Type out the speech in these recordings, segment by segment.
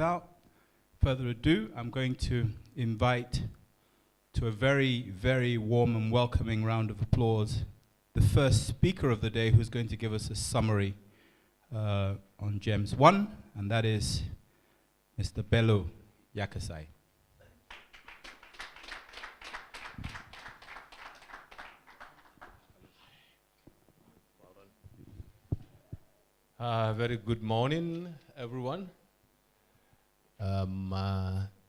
without further ado, I'm going to invite to a very, very warm and welcoming round of applause the first speaker of the day, who's going to give us a summary on GEMS1, and that is Mr. Bello Yakasai. Very good morning, everyone.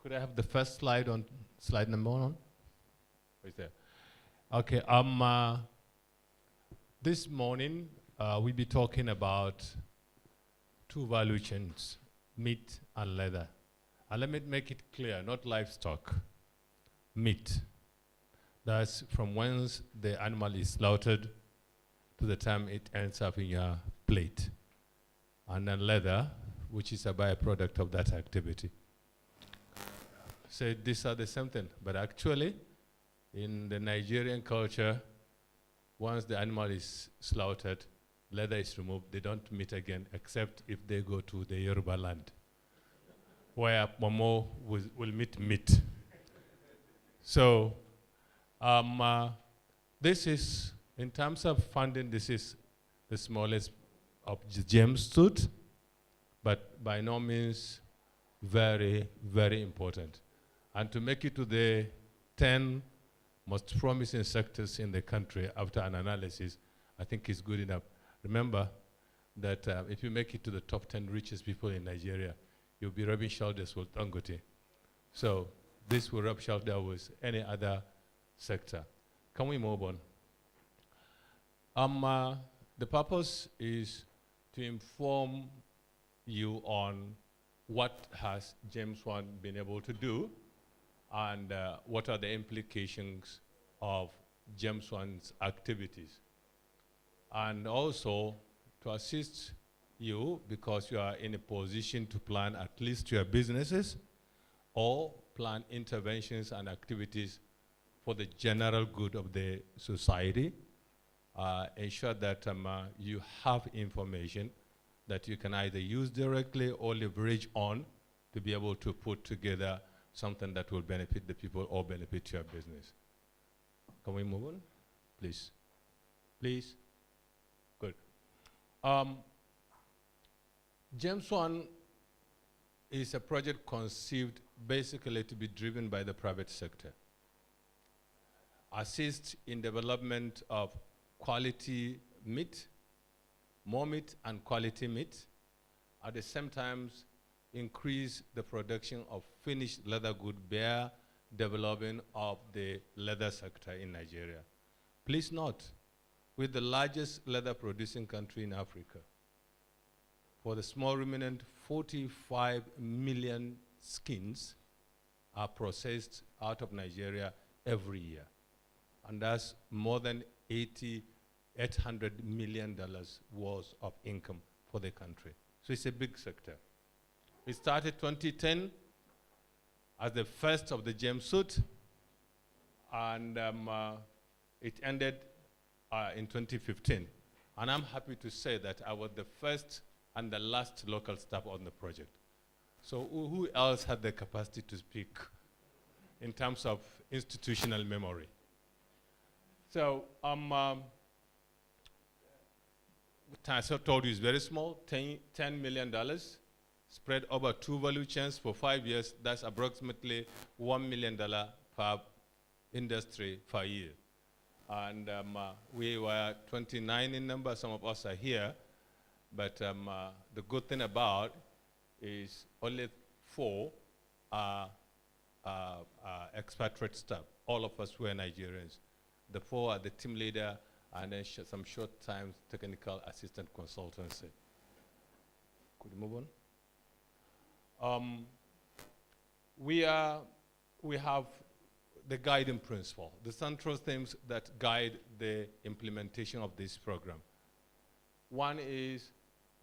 Could I have the first slide on slide number 1? Right there. Okay. This morning we'll be talking about 2 value chains, meat and leather. And let me make it clear: not livestock, meat. That's from whence the animal is slaughtered to the time it ends up in your plate. And then leather, which is a byproduct of that activity. So these are the same thing, but actually, in the Nigerian culture, once the animal is slaughtered, leather is removed, they don't meet again, except if they go to the Yoruba land, where Momo will meet meat. So this is, in terms of funding, this is the smallest of the GEMS suit, but by no means very, very important. And to make it to the 10 most promising sectors in the country after an analysis, I think is good enough. Remember that if you make it to the top 10 richest people in Nigeria, you'll be rubbing shoulders with Dangote. So this will rub shoulders with any other sector. Can we move on? The purpose is to inform you on what has GEMS1 been able to do and what are the implications of GEMS1's activities. And also to assist you, because you are in a position to plan at least your businesses or plan interventions and activities for the general good of the society. Ensure that you have information that you can either use directly or leverage on to be able to put together something that will benefit the people or benefit your business. Can we move on, please? Please? Good. GEMS1 is a project conceived basically to be driven by the private sector. Assist in development of quality meat, more meat and quality meat. At the same time, increase the production of finished leather goods, bear development of the leather sector in Nigeria. Please note, we're the largest leather producing country in Africa. For the small ruminant, 45 million skins are processed out of Nigeria every year. And that's more than $800 million worth of income for the country. So it's a big sector. We started 2010 as the first of the GEMS suit, and it ended in 2015. And I'm happy to say that I was the first and the last local staff on the project. So who else had the capacity to speak in terms of institutional memory? So I told you it's very small, $10 million, spread over 2 value chains for 5 years. That's approximately $1 million per industry per year. And we were 29 in number. Some of us are here. But the good thing about is only 4 are expatriate staff. All of us were Nigerians. The 4 are the team leader, and then some short-time technical assistant consultancy. Could you move on? We have the guiding principle, the central themes that guide the implementation of this program. One is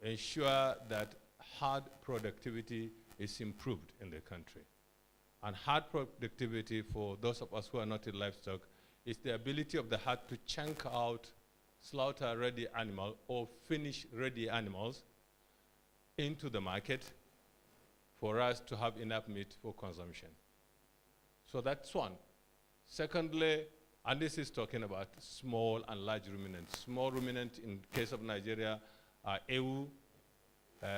ensure that hard productivity is improved in the country. And hard productivity, for those of us who are not in livestock, is the ability of the herd to chunk out slaughter-ready animal or finish-ready animals into the market for us to have enough meat for consumption. So that's one. Secondly, and this is talking about small and large ruminants. Small ruminant in case of Nigeria are ewu,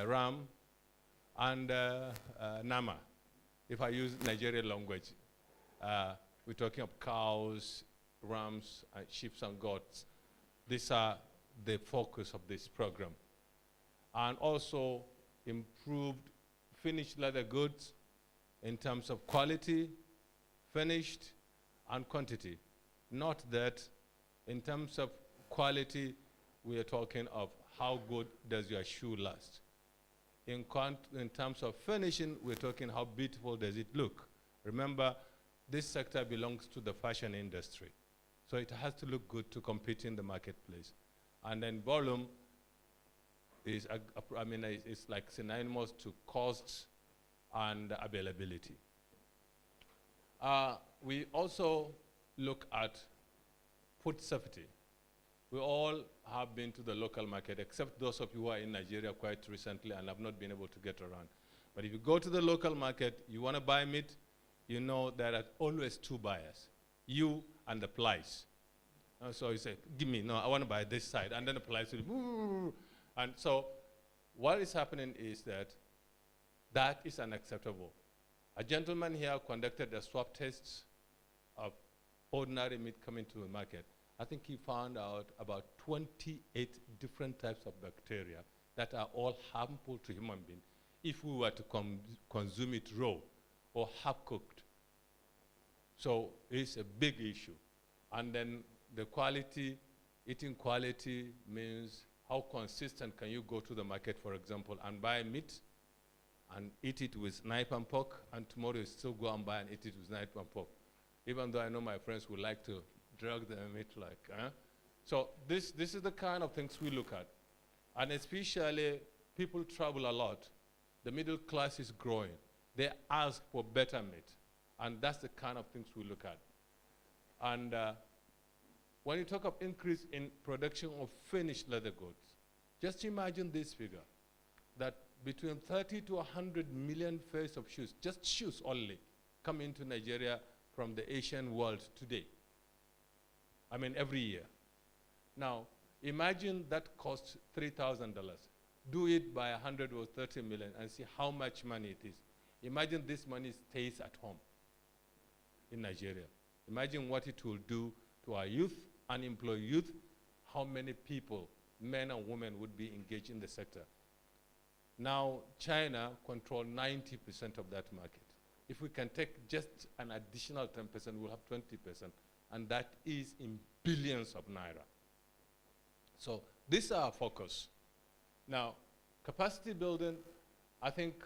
ram, and nama. If I use Nigerian language, we're talking of cows, rams, sheep, and goats. These are the focus of this program. And also improved finished leather goods in terms of quality, finished, and quantity. Not that in terms of quality, we are talking of how good does your shoe last. In terms of finishing, we're talking how beautiful does it look. Remember, this sector belongs to the fashion industry. So it has to look good to compete in the marketplace. And then volume is, it's like synonymous to costs and availability. We also look at food safety. We all have been to the local market, except those of you who are in Nigeria quite recently and have not been able to get around. But if you go to the local market, you want to buy meat, you know there are always two buyers, you and the price. So you say, give me, no, I want to buy this side. And then the price will, and so what is happening is that is unacceptable. A gentleman here conducted a swab test of ordinary meat coming to the market. I think he found out about 28 different types of bacteria that are all harmful to human beings if we were to consume it raw or half-cooked. So it's a big issue. And then the quality, eating quality means how consistent can you go to the market, for example, and buy meat and eat it with knife and fork, and tomorrow you still go and buy and eat it with knife and fork. Even though I know my friends would like to drug the meat like, So this is the kind of things we look at. And especially, people travel a lot. The middle class is growing. They ask for better meat. And that's the kind of things we look at. And when you talk of increase in production of finished leather goods, just imagine this figure, that between 30 to 100 million pairs of shoes, just shoes only, come into Nigeria from the Asian world today. I mean, every year. Now, imagine that costs $3,000. Do it by 100 or 30 million and see how much money it is. Imagine this money stays at home in Nigeria. Imagine what it will do to our youth, unemployed youth, how many people, men and women, would be engaged in the sector. Now, China controls 90% of that market. If we can take just an additional 10%, we'll have 20%. And that is in billions of naira. So this is our focus. Now, capacity building, I think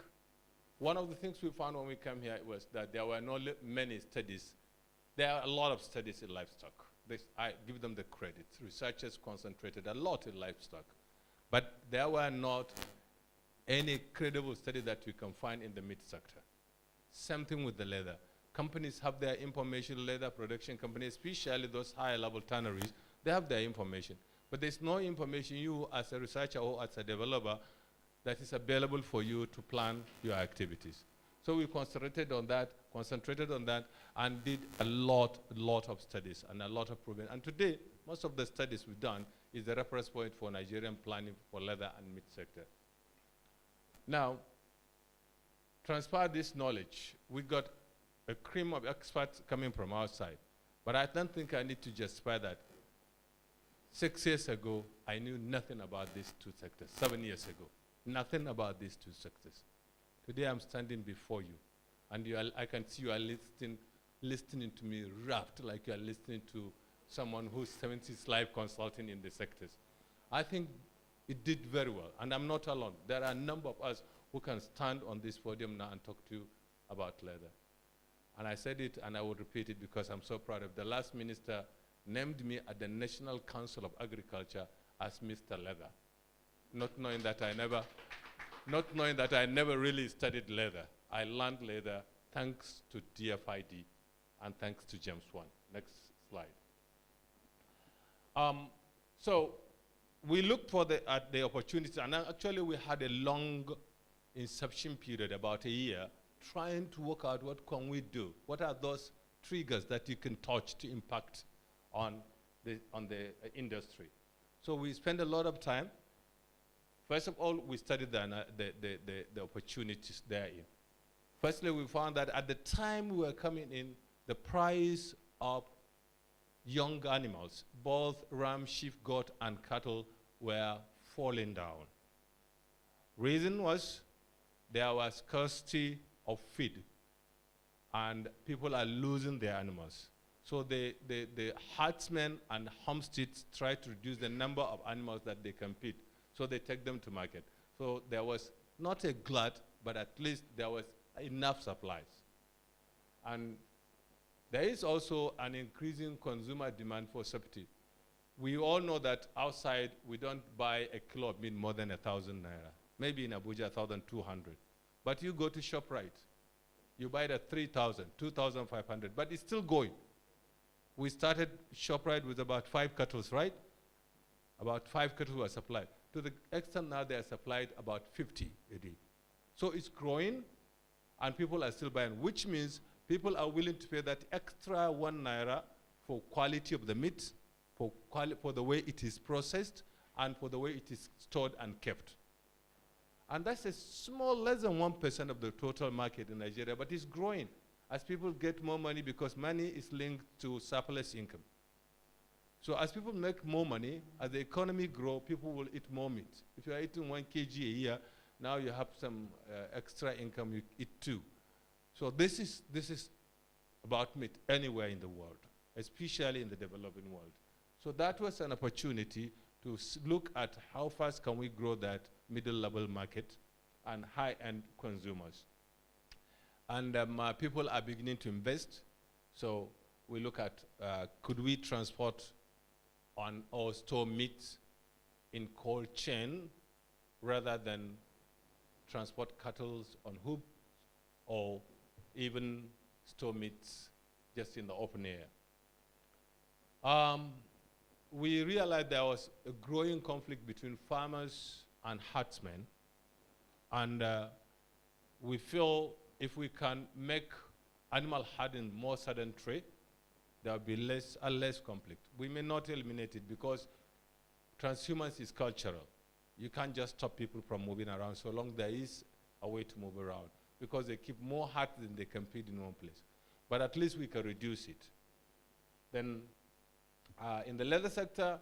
one of the things we found when we came here was that there were not many studies. There are a lot of studies in livestock. I give them the credit. Researchers concentrated a lot in livestock. But there were not any credible study that we can find in the meat sector. Same thing with the leather. Companies have their information, leather production companies, especially those higher level tanneries, they have their information. But there's no information you as a researcher or as a developer that is available for you to plan your activities. So we concentrated on that, and did a lot of studies and a lot of proving. And today, most of the studies we've done is the reference point for Nigerian planning for leather and meat sector. Now, transfer this knowledge. We got a cream of experts coming from outside. But I don't think I need to justify that. 6 years ago, I knew nothing about these two sectors. 7 years ago, nothing about these two sectors. Today I'm standing before you, and I can see you are listening to me rapt, like you are listening to someone who's 70 his life consulting in the sectors. I think it did very well, and I'm not alone. There are a number of us who can stand on this podium now and talk to you about leather. And I said it, and I will repeat it because I'm so proud of it. The last minister named me at the National Council of Agriculture as Mr. Leather, not knowing that I never really studied leather. I learned leather thanks to DFID and thanks to GEMS1. Next slide. So we looked for the opportunity, and actually we had a long inception period, about a year, trying to work out what can we do. What are those triggers that you can touch to impact on the industry? So we spend a lot of time. First of all, we studied the opportunities therein. Firstly, we found that at the time we were coming in, the price of young animals, both ram, sheep, goat, and cattle, were falling down. Reason was there was scarcity of feed, and people are losing their animals. So the herdsmen and homesteads try to reduce the number of animals that they can feed, so they take them to market. So there was not a glut, but at least there was enough supplies. And there is also an increasing consumer demand for safety. We all know that outside we don't buy a kilo of meat more than 1,000 naira. Maybe in Abuja 1,200. But you go to ShopRite, you buy it at 3,000, 2,500, but it's still going. We started ShopRite with about 5 cattle, right? About 5 cattle were supplied. To the extent now they are supplied about 50 a day. So it's growing, and people are still buying, which means people are willing to pay that extra 1 naira for quality of the meat, for the way it is processed, and for the way it is stored and kept. And that's a small, less than 1% of the total market in Nigeria, but it's growing as people get more money, because money is linked to surplus income. So as people make more money, as the economy grows, people will eat more meat. If you are eating 1 kg a year, now you have some extra income, you eat 2. So this is about meat anywhere in the world, especially in the developing world. So that was an opportunity to look at how fast can we grow that middle-level market and high-end consumers. And people are beginning to invest. So we look at, could we transport or store meat in cold chain rather than transport cattle on hoof, or even store meats just in the open air. We realized there was a growing conflict between farmers and herdsmen, and we feel if we can make animal herding more sedentary, there will be less conflict. We may not eliminate it, because transhumance is cultural. You can't just stop people from moving around so long there is a way to move around, because they keep more herds than they can feed in one place. But at least we can reduce it. Then in the leather sector,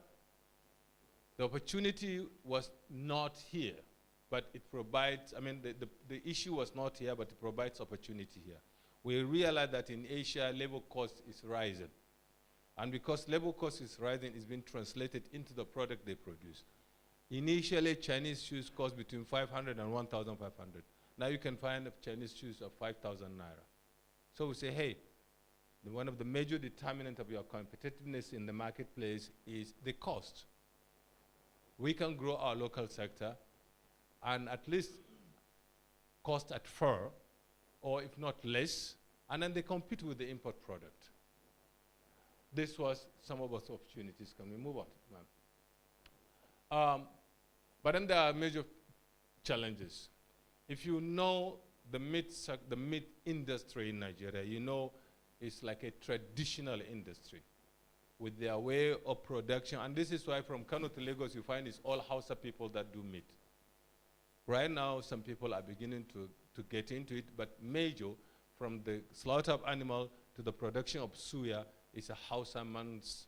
the opportunity was not here, but it provides, the issue was not here, but it provides opportunity here. We realize that in Asia, labor cost is rising. And because labor cost is rising, it's been translated into the product they produce. Initially, Chinese shoes cost between 500 and 1,500. Now you can find Chinese shoes of 5,000 naira. So we say, hey, one of the major determinants of your competitiveness in the marketplace is the cost. We can grow our local sector and at least cost at fair, or if not less, and then they compete with the import product. This was some of those opportunities. Can we move on? But then there are major challenges. If you know the meat industry in Nigeria, you know it's like a traditional industry with their way of production. And this is why from Kano to Lagos, you find it's all Hausa people that do meat. Right now, some people are beginning to get into it, but major, from the slaughter of animal to the production of suya, is a Hausa man's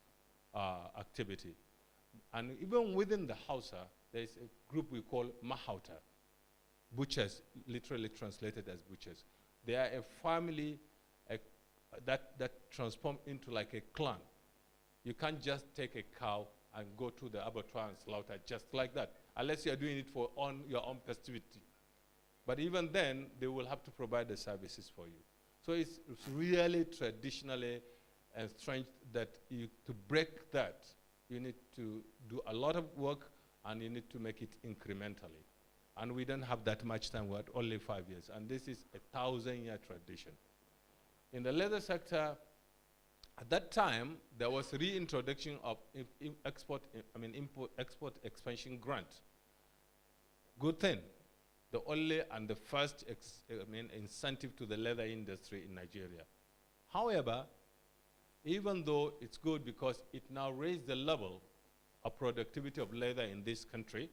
activity. And even within the Hausa, there is a group we call Mahauta, butchers, literally translated as butchers. They are a family that transform into like a clan. You can't just take a cow and go to the abattoir and slaughter just like that, unless you're doing it for your own festivity. But even then, they will have to provide the services for you. So it's really traditionally and strange that to break that, you need to do a lot of work, and you need to make it incrementally. And we don't have that much time, we're at only 5 years. And this is a 1,000-year tradition. In the leather sector, at that time, there was reintroduction of export expansion grant. Good thing. the only and the first incentive to the leather industry in Nigeria. However, even though it's good because it now raised the level of productivity of leather in this country,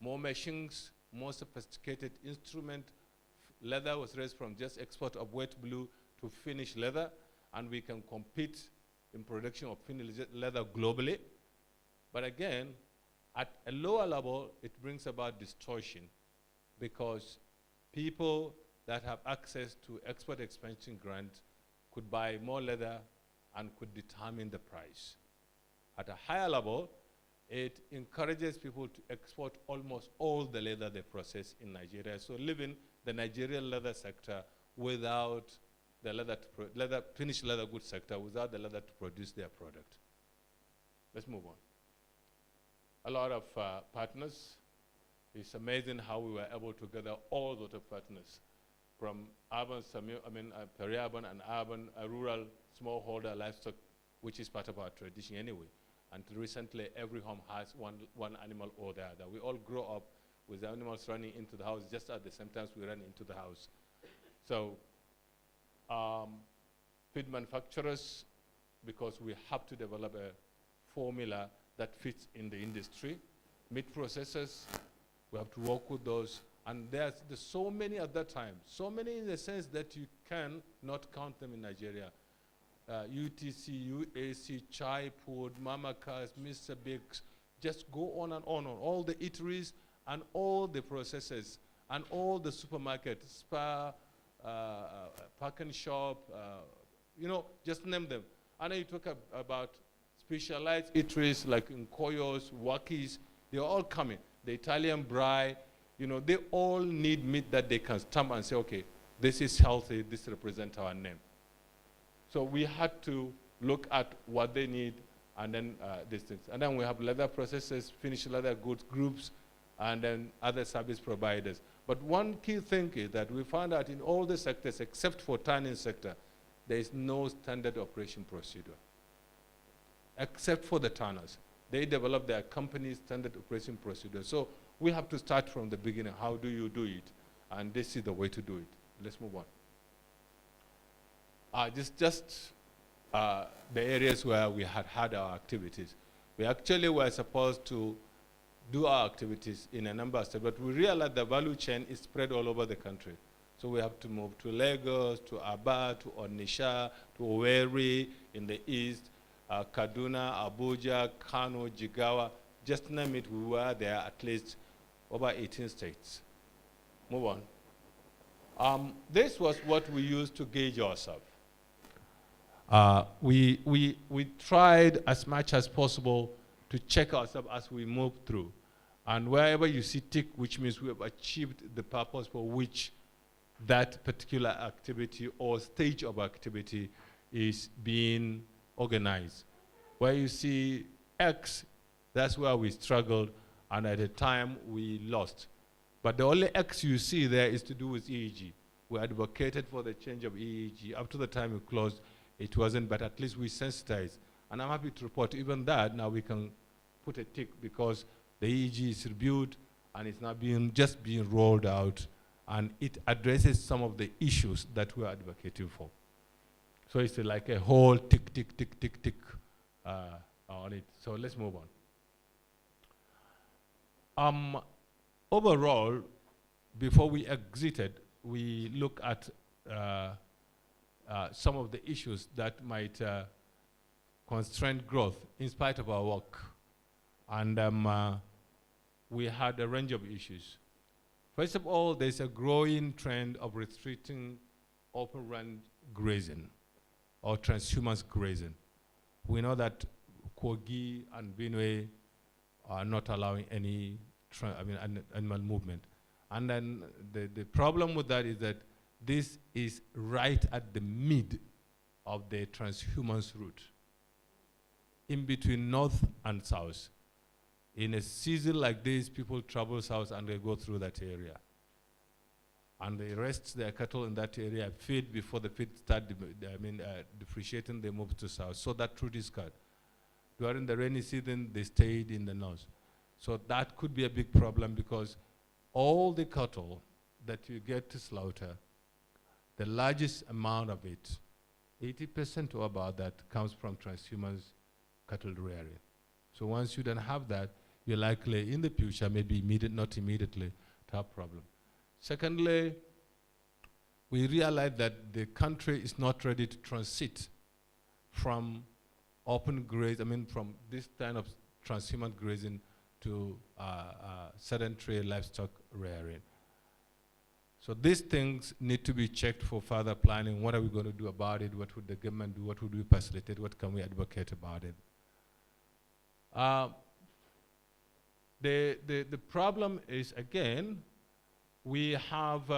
more machines, more sophisticated instrument, leather was raised from just export of wet blue to finished leather, and we can compete in production of finished leather globally. But again, at a lower level, it brings about distortion because people that have access to export expansion grants could buy more leather and could determine the price. At a higher level, it encourages people to export almost all the leather they process in Nigeria. So leaving the Nigerian leather sector without the finished leather goods sector, without the leather to produce their product. Let's move on. A lot of partners. It's amazing how we were able to gather all sorts of partners from urban, peri-urban and urban, rural smallholder livestock, which is part of our tradition anyway. Until recently, every home has one animal or the other. We all grow up with the animals running into the house just at the same time we run into the house. So feed manufacturers, because we have to develop a formula that fits in the industry. Meat processors, we have to work with those. And there's so many at that time, so many in the sense that you can not count them in Nigeria. UTC, UAC, Chai Food, Mama Cars, Mr. Biggs, just go on and on. All the eateries and all the processors and all the supermarkets, Spa, Park and Shop, just name them. And then you talk about specialized eateries like Nkoyos, Wakis, they're all coming. The Italian Brie, they all need meat that they can stamp and say, okay, this is healthy, this represents our name. So we had to look at what they need and then these things. And then we have leather processors, finished leather goods groups, and then other service providers. But one key thing is that we found out in all the sectors, except for tanning sector, there is no standard operation procedure. Except for the tanners. They develop their company's standard operation procedure. So we have to start from the beginning. How do you do it? And this is the way to do it. Let's move on. The areas where we had our activities. We actually were supposed to do our activities in a number of steps, but we realized the value chain is spread all over the country. So we have to move to Lagos, to Aba, to Onitsha, to Owerri in the east, Kaduna, Abuja, Kano, Jigawa, just name it, we were there at least over 18 states. Move on. This was what we used to gauge ourselves. We tried as much as possible to check ourselves as we move through. And wherever you see tick, which means we have achieved the purpose for which that particular activity or stage of activity is being organized. Where you see X, that's where we struggled, and at the time we lost. But the only X you see there is to do with EEG. We advocated for the change of EEG. Up to the time we closed, it wasn't, but at least we sensitized. And I'm happy to report even that now we can put a tick because the EEG is reviewed and it's now just being rolled out, and it addresses some of the issues that we're advocating for. So it's like a whole tick, tick, tick, tick, tick on it. So let's move on. Overall, before we exited, we look at some of the issues that might constrain growth in spite of our work. And we had a range of issues. First of all, there's a growing trend of restricting open range grazing or transhumance grazing. We know that Kogi and Benue are not allowing any animal movement. And then the problem with that is that this is right at the mid of the transhumance route, in between north and south. In a season like this, people travel south and they go through that area. And they rest their cattle in that area, feed before the feed start depreciating, they move to south. So that route is cut. During the rainy season, they stayed in the north. So that could be a big problem because all the cattle that you get to slaughter, the largest amount of it, 80% or about that, comes from transhumans cattle rearing. So once you don't have that, you're likely in the future, maybe not immediately, to have problem. Secondly, we realize that the country is not ready to transit from open graze, from this kind of transhuman grazing to sedentary livestock rearing. So these things need to be checked for further planning. What are we going to do about it? What would the government do? What would we facilitate? What can we advocate about it? The problem is, again, we have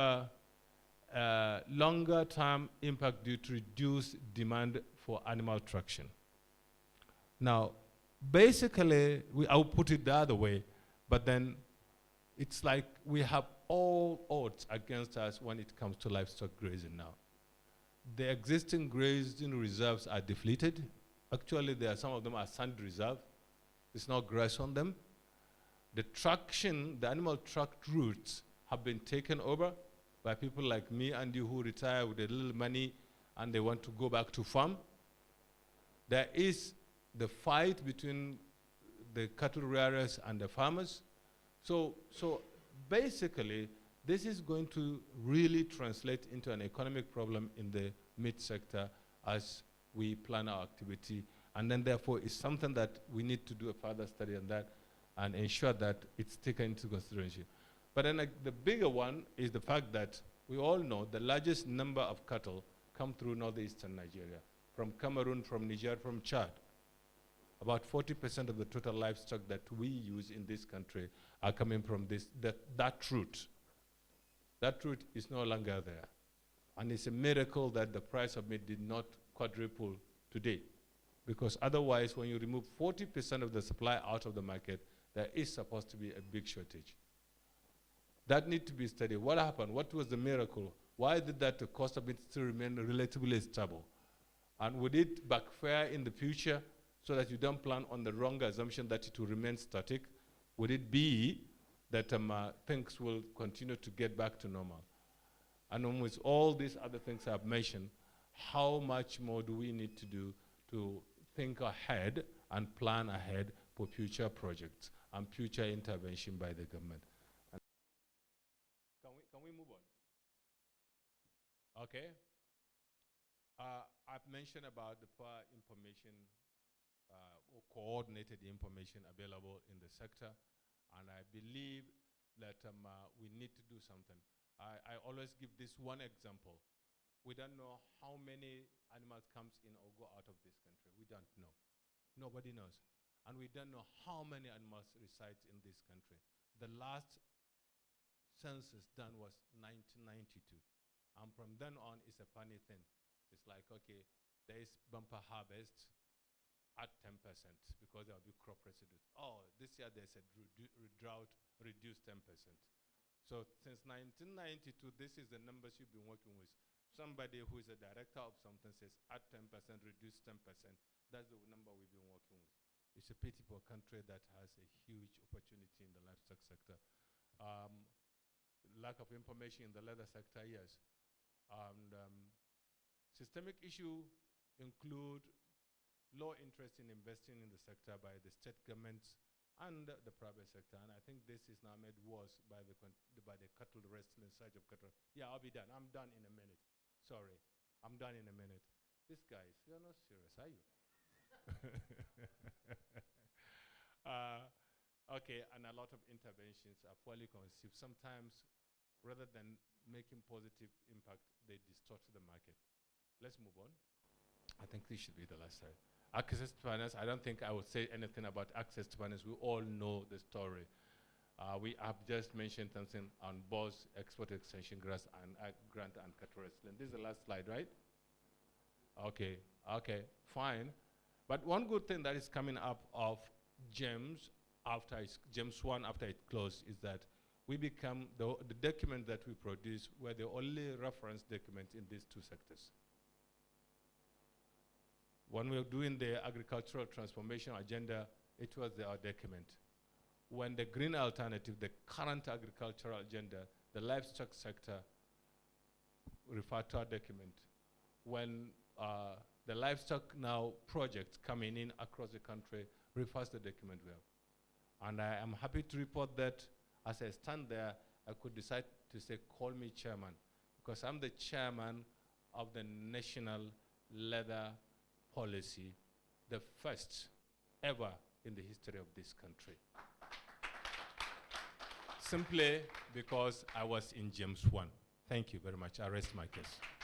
longer term impact due to reduced demand for animal traction. Now, basically, I'll put it the other way, but then it's like we have all odds against us when it comes to livestock grazing now. The existing grazing reserves are depleted. Actually, some of them are sand reserve. There's no grass on them. The traction, the animal tract routes have been taken over by people like me and you who retire with a little money and they want to go back to farm. There is the fight between the cattle rearers and the farmers. So basically, this is going to really translate into an economic problem in the meat sector as we plan our activity. And then therefore, it's something that we need to do a further study on that and ensure that it's taken into consideration. But then the bigger one is the fact that we all know the largest number of cattle come through northeastern Nigeria, from Cameroon, from Niger, from Chad. About 40% of the total livestock that we use in this country are coming from that route. That route is no longer there. And it's a miracle that the price of meat did not quadruple today. Because otherwise, when you remove 40% of the supply out of the market, there is supposed to be a big shortage. That needs to be studied. What happened? What was the miracle? Why did that the cost of it still remain relatively stable? And would it backfire in the future so that you don't plan on the wrong assumption that it will remain static? Would it be that things will continue to get back to normal? And with all these other things I've mentioned, how much more do we need to do to think ahead and plan ahead for future projects and future intervention by the government? And can we move on? Okay. I've mentioned about the poor information or coordinated information available in the sector, and I believe that we need to do something. I always give this one example. We don't know how many animals comes in or go out of this country. We don't know. Nobody knows. And we don't know how many animals resides in this country. The last census done was 1992. And from then on, it's a funny thing. It's like, okay, there is bumper harvest at 10% because there will be crop residues. Oh, this year there's a drought, reduced 10%. So since 1992, this is the numbers you've been working with. Somebody who is a director of something says at 10%, reduce 10%. That's the number we've been working with. It's a pity for a country that has a huge opportunity in the livestock sector. Lack of information in the leather sector, yes. And systemic issue include low interest in investing in the sector by the state governments and the private sector. And I think this is now made worse by the cattle wrestling side of cattle. Yeah, I'll be done. I'm done in a minute. Sorry, I'm done in a minute. These guys, you're not serious, are you? Okay, and a lot of interventions are poorly conceived. Sometimes, rather than making positive impact, they distort the market. Let's move on. I think this should be the last slide. Access to finance, I don't think I would say anything about access to finance. We all know the story. We have just mentioned something on BOS, Export Extension Grant and cattle wrestling. This is the last slide, right? Okay, fine. But one good thing that is coming up of GEMS GEMS1 after it closed is that we become, the document that we produce were the only reference document in these two sectors. When we were doing the agricultural transformation agenda, it was our document. when the green alternative, the current agricultural agenda, the livestock sector refer to our document. When the livestock now projects coming in across the country refers to the document we have. And I am happy to report that as I stand there, I could decide to say, call me chairman, because I'm the chairman of the National Leather Policy, the first ever in the history of this country. Simply because I was in GEMS1. Thank you very much. I rest my case.